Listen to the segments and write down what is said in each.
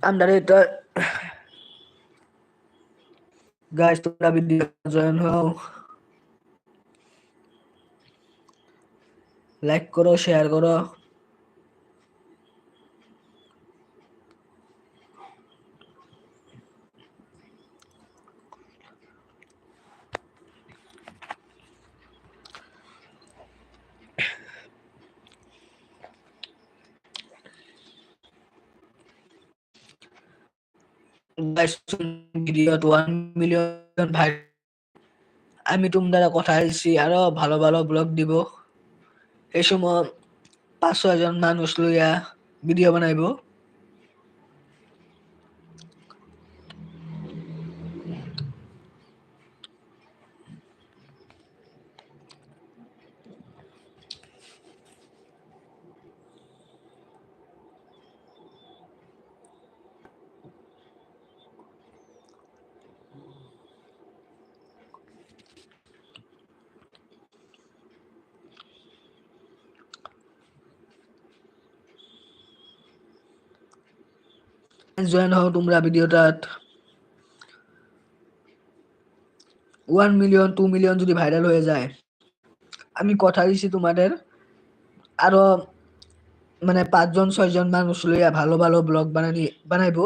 underrated. Guys, তোমরা video join হও, like করো, শেয়ার করো। Guys, ভিডিও 1 মিলিয়ন ভাই, আমি তোমরা কথা আইছি আরো ভালো ভালো ব্লগ দিব। এই সময় 5-6 জন মানুষ লইয়া ভিডিও বানাইবো। জয়েন হও তোমরা ভিডিওটাত 1 মিলিয়ন 2 মিলিয়ন যদি ভাইরাল হয়ে যায়, আমি কথা দিছি তোমাদের আরো মানে 5 জন 6 জন মানুষ লইয়া ভালো ভালো ব্লগ বানাইবো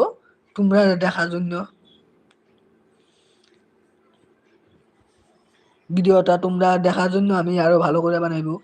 তোমরা দেখার জন্য। ভিডিওটা তোমরা দেখার জন্য আমি আরো ভালো করে বানাইবো।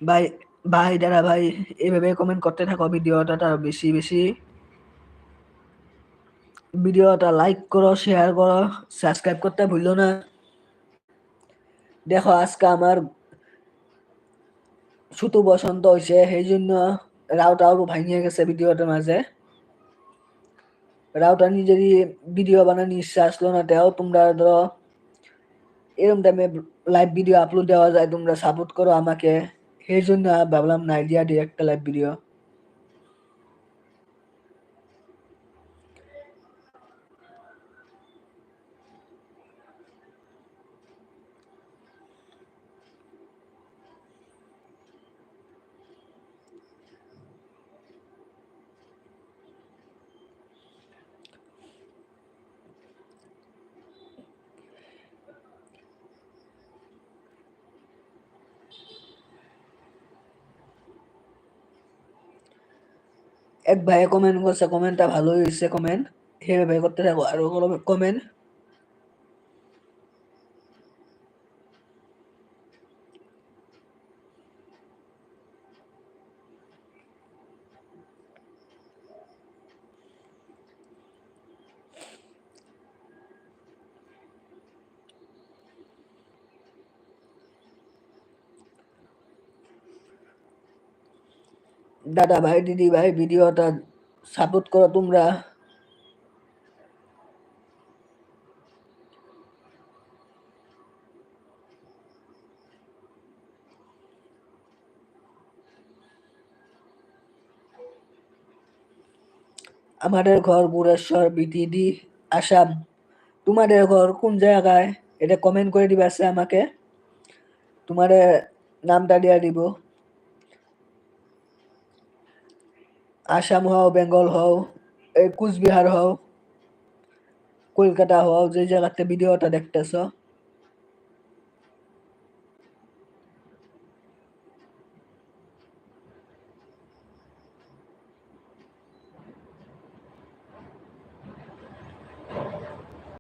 ভাই ভাই দাদা ভাই এইভাবে কমেন্ট করতে থাকো, ভিডিওটা বেশি বেশি, ভিডিওটা লাইক করো, শেয়ার করো, সাবস্ক্রাইব করতে ভুলো না। দেখো আজকে আমার ছোট বসন্ত হয়েছে, সেই জন্য রাউটাও ভাঙিয়ে গেছে ভিডিওটার মাঝে। রাউটার নিজেরই ভিডিও বানানোর ইচ্ছা আসলো না, তেও তোমরা ধরো এরকম টাইমে লাইভ ভিডিও আপলোড দেওয়া যায়, তোমরা সাপোর্ট করো আমাকে, সেই জন্য ভাবলাম না আইডিয়া দিয়ে একটা লাইভ ভিডিও। এক ভাইয়ে কমেন্ট করছে, কমেন্টটা ভালোই হয়েছে, কমেন্ট সেভাবে করতে থাকো, আরো কমেন্ট। দাদা ভাই দিদি ভাই ভিডিওটা সাপোর্ট করো তোমরা। আমাদের ঘর বুড়েশ্বর বিটিডি আসাম। তোমাদের ঘর কোন জায়গায় এটা কমেন্ট করে দিবা আমাকে, তোমাদের নামটা দিয়া দিব। আসাম হও, বেঙ্গল হও, কুচবিহার হও, কলকাতা হও, যে জায়গাতে ভিডিওটা দেখতেছ।